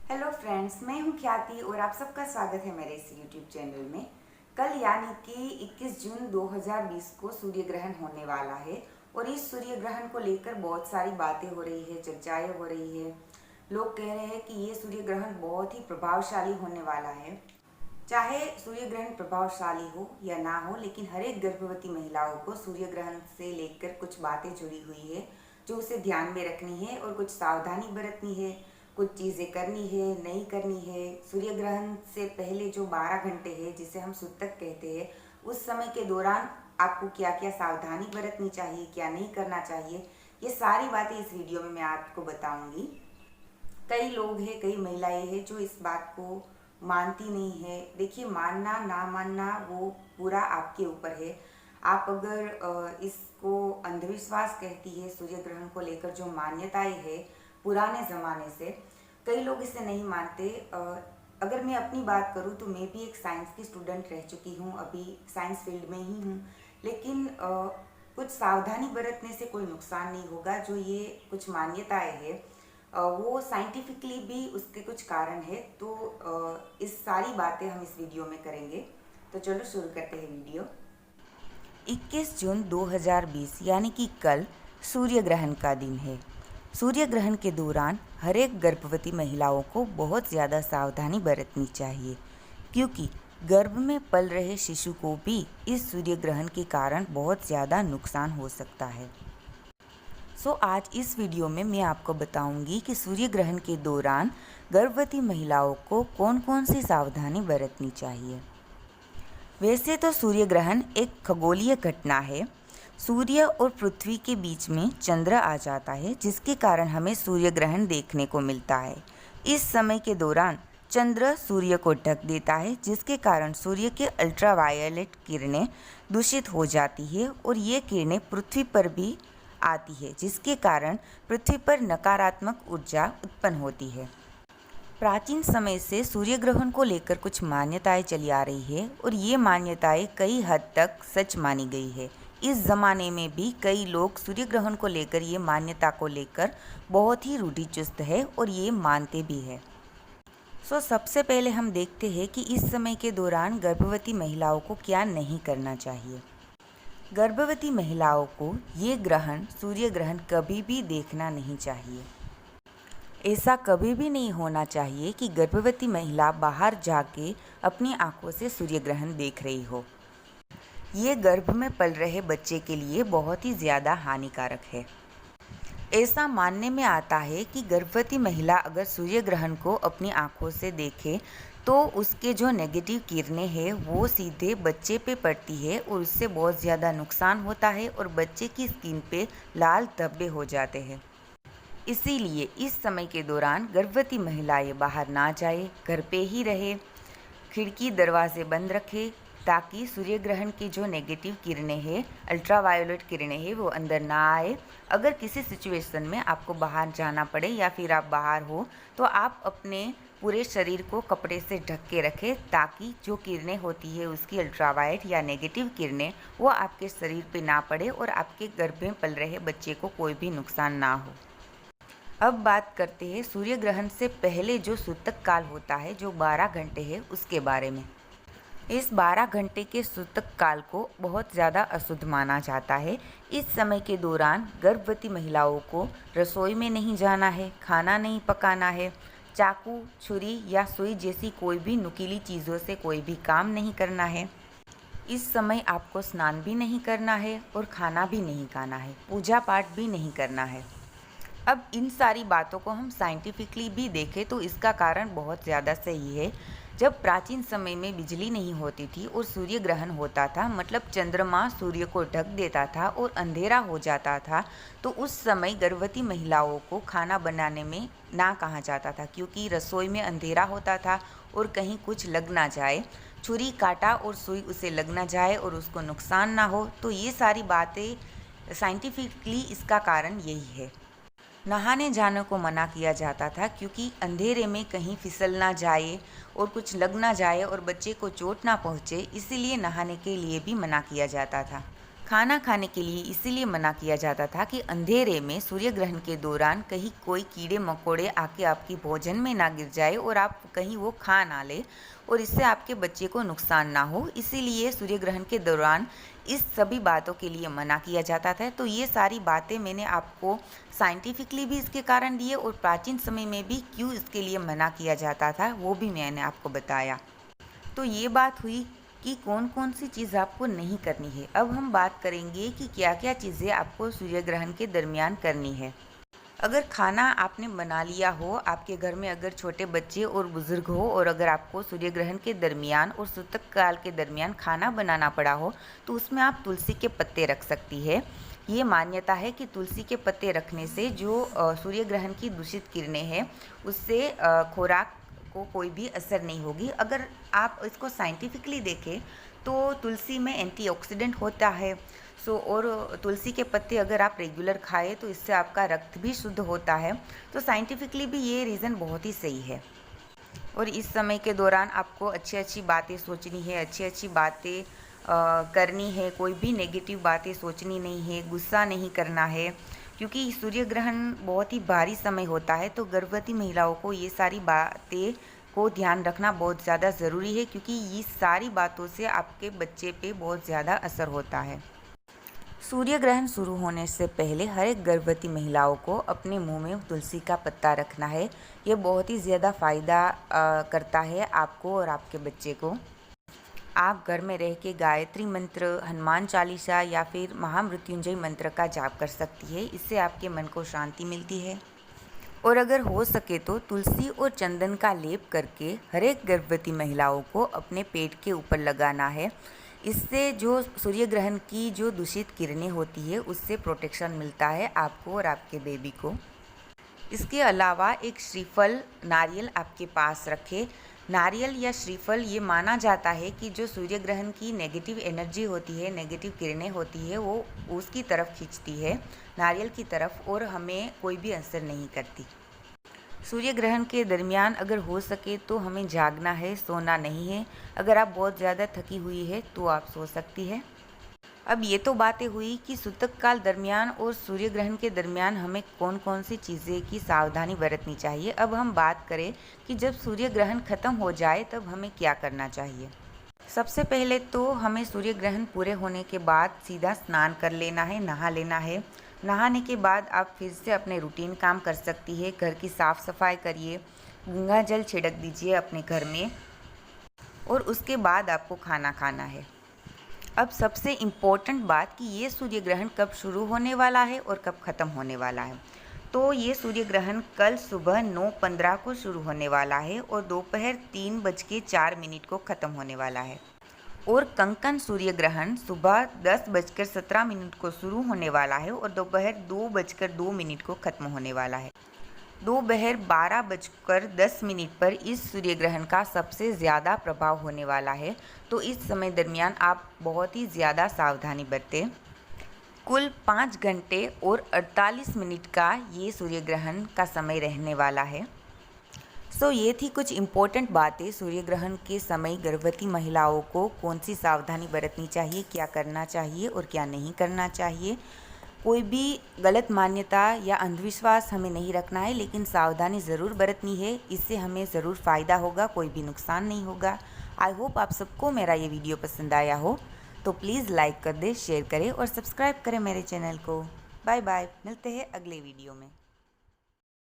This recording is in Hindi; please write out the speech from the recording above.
हेलो फ्रेंड्स, मैं हूं ख्याति और आप सबका स्वागत है मेरे इस यूट्यूब चैनल में। कल यानी कि 21 जून 2020 को सूर्य ग्रहण होने वाला है और इस सूर्य ग्रहण को लेकर बहुत सारी बातें हो रही है, चर्चाएं हो रही है। लोग कह रहे हैं कि ये सूर्य ग्रहण बहुत ही प्रभावशाली होने वाला है। चाहे सूर्य ग्रहण प्रभावशाली हो या ना हो, लेकिन हर एक गर्भवती महिलाओं को सूर्य ग्रहण से लेकर कुछ बातें जुड़ी हुई है जो उसे ध्यान में रखनी है और कुछ सावधानी बरतनी है, कुछ चीज़ें करनी है, नहीं करनी है। सूर्य ग्रहण से पहले जो 12 घंटे है, जिसे हम सूतक कहते हैं, उस समय के दौरान आपको क्या क्या सावधानी बरतनी चाहिए, क्या नहीं करना चाहिए, ये सारी बातें इस वीडियो में मैं आपको बताऊंगी। कई लोग हैं, कई महिलाएं हैं जो इस बात को मानती नहीं है। देखिए, मानना ना मानना वो पूरा आपके ऊपर है। आप अगर इसको अंधविश्वास कहती है, सूर्य ग्रहण को लेकर जो मान्यताएं है पुराने ज़माने से, कई लोग इसे नहीं मानते। अगर मैं अपनी बात करूँ तो मैं भी एक साइंस की स्टूडेंट रह चुकी हूँ, अभी साइंस फील्ड में ही हूँ। लेकिन कुछ सावधानी बरतने से कोई नुकसान नहीं होगा। जो ये कुछ मान्यताएं है वो साइंटिफिकली भी उसके कुछ कारण है। तो इस सारी बातें हम इस वीडियो में करेंगे। तो चलो शुरू करते हैं वीडियो। 21 जून 2020 यानी कि कल सूर्य ग्रहण का दिन है। सूर्य ग्रहण के दौरान हर एक गर्भवती महिलाओं को बहुत ज़्यादा सावधानी बरतनी चाहिए, क्योंकि गर्भ में पल रहे शिशु को भी इस सूर्य ग्रहण के कारण बहुत ज़्यादा नुकसान हो सकता है। आज इस वीडियो में मैं आपको बताऊंगी कि सूर्य ग्रहण के दौरान गर्भवती महिलाओं को कौन कौन सी सावधानी बरतनी चाहिए। वैसे तो सूर्य ग्रहण एक खगोलीय घटना है। सूर्य और पृथ्वी के बीच में चंद्र आ जाता है, जिसके कारण हमें सूर्य ग्रहण देखने को मिलता है। इस समय के दौरान चंद्र सूर्य को ढक देता है, जिसके कारण सूर्य के अल्ट्रावायलेट किरणें दूषित हो जाती है और ये किरणें पृथ्वी पर भी आती है, जिसके कारण पृथ्वी पर नकारात्मक ऊर्जा उत्पन्न होती है। प्राचीन समय से सूर्य ग्रहण को लेकर कुछ मान्यताएं चली आ रही है और ये मान्यताएं कई हद तक सच मानी गई है। इस ज़माने में भी कई लोग सूर्य ग्रहण को लेकर ये मान्यता को लेकर बहुत ही रूढ़िचुस्त है और ये मानते भी है। सबसे पहले हम देखते हैं कि इस समय के दौरान गर्भवती महिलाओं को क्या नहीं करना चाहिए। गर्भवती महिलाओं को ये ग्रहण, सूर्य ग्रहण कभी भी देखना नहीं चाहिए। ऐसा कभी भी नहीं होना चाहिए कि गर्भवती महिला बाहर जाके अपनी आंखों से सूर्य ग्रहण देख रही हो। ये गर्भ में पल रहे बच्चे के लिए बहुत ही ज़्यादा हानिकारक है। ऐसा मानने में आता है कि गर्भवती महिला अगर सूर्य ग्रहण को अपनी आंखों से देखे तो उसके जो नेगेटिव किरणें हैं वो सीधे बच्चे पे पड़ती है और उससे बहुत ज़्यादा नुकसान होता है और बच्चे की स्किन पे लाल धब्बे हो जाते हैं। इसीलिए इस समय के दौरान गर्भवती महिलाएं बाहर ना जाए, घर पे ही रहे, खिड़की दरवाजे बंद रखे, ताकि सूर्य ग्रहण की जो नेगेटिव किरणें हैं, अल्ट्रावायोलेट किरणें हैं, वो अंदर ना आए। अगर किसी सिचुएशन में आपको बाहर जाना पड़े या फिर आप बाहर हो तो आप अपने पूरे शरीर को कपड़े से ढक के रखें, ताकि जो किरणें होती है उसकी अल्ट्रावायलेट या नेगेटिव किरणें वो आपके शरीर पे ना पड़े और आपके गर्भ में पल रहे बच्चे को कोई भी नुकसान ना हो। अब बात करते हैं सूर्य ग्रहण से पहले जो सूतक काल होता है, जो 12 घंटे है, उसके बारे में। इस 12 घंटे के सूतक काल को बहुत ज़्यादा अशुद्ध माना जाता है। इस समय के दौरान गर्भवती महिलाओं को रसोई में नहीं जाना है, खाना नहीं पकाना है, चाकू, छुरी या सुई जैसी कोई भी नुकीली चीज़ों से कोई भी काम नहीं करना है। इस समय आपको स्नान भी नहीं करना है और खाना भी नहीं खाना है, पूजा पाठ भी नहीं करना है। अब इन सारी बातों को हम साइंटिफिकली भी देखें तो इसका कारण बहुत ज़्यादा सही है। जब प्राचीन समय में बिजली नहीं होती थी और सूर्य ग्रहण होता था, मतलब चंद्रमा सूर्य को ढक देता था और अंधेरा हो जाता था, तो उस समय गर्भवती महिलाओं को खाना बनाने में ना कहा जाता था, क्योंकि रसोई में अंधेरा होता था और कहीं कुछ लग ना जाए, छुरी काटा और सुई उसे लग ना जाए और उसको नुकसान ना हो। तो ये सारी बातें साइंटिफिकली इसका कारण यही है। नहाने जाने को मना किया जाता था, क्योंकि अंधेरे में कहीं फिसल ना जाए और कुछ लग ना जाए और बच्चे को चोट ना पहुँचे, इसीलिए नहाने के लिए भी मना किया जाता था। खाना खाने के लिए इसीलिए मना किया जाता था कि अंधेरे में सूर्य ग्रहण के दौरान कहीं कोई कीड़े मकोड़े आके आपकी भोजन में ना गिर जाए और आप कहीं वो खा ना ले और इससे आपके बच्चे को नुकसान ना हो। इसीलिए सूर्य ग्रहण के दौरान इस सभी बातों के लिए मना किया जाता था। तो ये सारी बातें मैंने आपको साइंटिफिकली भी इसके कारण दिए और प्राचीन समय में भी क्यों इसके लिए मना किया जाता था वो भी मैंने आपको बताया। तो ये बात हुई कि कौन कौन सी चीज़ आपको नहीं करनी है। अब हम बात करेंगे कि क्या क्या चीज़ें आपको सूर्य ग्रहण के दरमियान करनी है। अगर खाना आपने बना लिया हो, आपके घर में अगर छोटे बच्चे और बुज़ुर्ग हो और अगर आपको सूर्य ग्रहण के दरमियान और सूतक काल के दरमियान खाना बनाना पड़ा हो तो उसमें आप तुलसी के पत्ते रख सकती है। ये मान्यता है कि तुलसी के पत्ते रखने से जो सूर्य ग्रहण की दूषित किरणें हैं उससे खुराक को कोई भी असर नहीं होगी। अगर आप इसको साइंटिफिकली देखें तो तुलसी में एंटीऑक्सीडेंट होता है। और तुलसी के पत्ते अगर आप रेगुलर खाएं तो इससे आपका रक्त भी शुद्ध होता है। तो साइंटिफिकली भी ये रीज़न बहुत ही सही है। और इस समय के दौरान आपको अच्छी अच्छी बातें सोचनी है, अच्छी अच्छी बातें करनी है, कोई भी नेगेटिव बातें सोचनी नहीं है, गुस्सा नहीं करना है, क्योंकि सूर्य ग्रहण बहुत ही भारी समय होता है। तो गर्भवती महिलाओं को ये सारी बातें को ध्यान रखना बहुत ज़्यादा ज़रूरी है, क्योंकि ये सारी बातों से आपके बच्चे पे बहुत ज़्यादा असर होता है। सूर्य ग्रहण शुरू होने से पहले हर एक गर्भवती महिलाओं को अपने मुंह में तुलसी का पत्ता रखना है। ये बहुत ही ज़्यादा फ़ायदा करता है आपको और आपके बच्चे को। आप घर में रह के गायत्री मंत्र, हनुमान चालीसा या फिर महामृत्युंजय मंत्र का जाप कर सकती है। इससे आपके मन को शांति मिलती है। और अगर हो सके तो तुलसी और चंदन का लेप करके हर एक गर्भवती महिलाओं को अपने पेट के ऊपर लगाना है। इससे जो सूर्य ग्रहण की जो दूषित किरणें होती है उससे प्रोटेक्शन मिलता है आपको और आपके बेबी को। इसके अलावा एक श्रीफल, नारियल आपके पास रखें। नारियल या श्रीफल ये माना जाता है कि जो सूर्य ग्रहण की नेगेटिव एनर्जी होती है, नेगेटिव किरणें होती है, वो उसकी तरफ खींचती है, नारियल की तरफ, और हमें कोई भी असर नहीं करती। सूर्य ग्रहण के दरमियान अगर हो सके तो हमें जागना है, सोना नहीं है। अगर आप बहुत ज़्यादा थकी हुई है तो आप सो सकती है। अब ये तो बातें हुई कि सूतक काल दरमियान और सूर्य ग्रहण के दरमियान हमें कौन कौन सी चीज़ें की सावधानी बरतनी चाहिए। अब हम बात करें कि जब सूर्य ग्रहण ख़त्म हो जाए तब हमें क्या करना चाहिए। सबसे पहले तो हमें सूर्य ग्रहण पूरे होने के बाद सीधा स्नान कर लेना है, नहा लेना है। नहाने के बाद आप फिर से अपने रूटीन काम कर सकती है। घर की साफ़ सफाई करिए, गंगा जल छिड़क दीजिए अपने घर में, और उसके बाद आपको खाना खाना है। अब सबसे इम्पोर्टेंट बात कि ये सूर्य ग्रहण कब शुरू होने वाला है और कब ख़त्म होने वाला है। तो ये सूर्य ग्रहण कल सुबह 9:15 को शुरू होने वाला है और दोपहर 3:04 को ख़त्म होने वाला है। और कंकन सूर्य ग्रहण सुबह 10:17 को शुरू होने वाला है और दोपहर 2:02 को ख़त्म होने वाला है। दोपहर 12:10 पर इस सूर्य ग्रहण का सबसे ज़्यादा प्रभाव होने वाला है। तो इस समय दरमियान आप बहुत ही ज़्यादा सावधानी बरतें। कुल 5 घंटे और 48 मिनट का ये सूर्य ग्रहण का समय रहने वाला है। ये थी कुछ इम्पोर्टेंट बातें सूर्य ग्रहण के समय गर्भवती महिलाओं को कौन सी सावधानी बरतनी चाहिए, क्या करना चाहिए और क्या नहीं करना चाहिए। कोई भी गलत मान्यता या अंधविश्वास हमें नहीं रखना है, लेकिन सावधानी ज़रूर बरतनी है। इससे हमें ज़रूर फ़ायदा होगा, कोई भी नुकसान नहीं होगा। आई होप आप सबको मेरा ये वीडियो पसंद आया हो। तो प्लीज़ लाइक कर दें, शेयर करें और सब्सक्राइब करें मेरे चैनल को। बाय बाय, मिलते हैं अगले वीडियो में।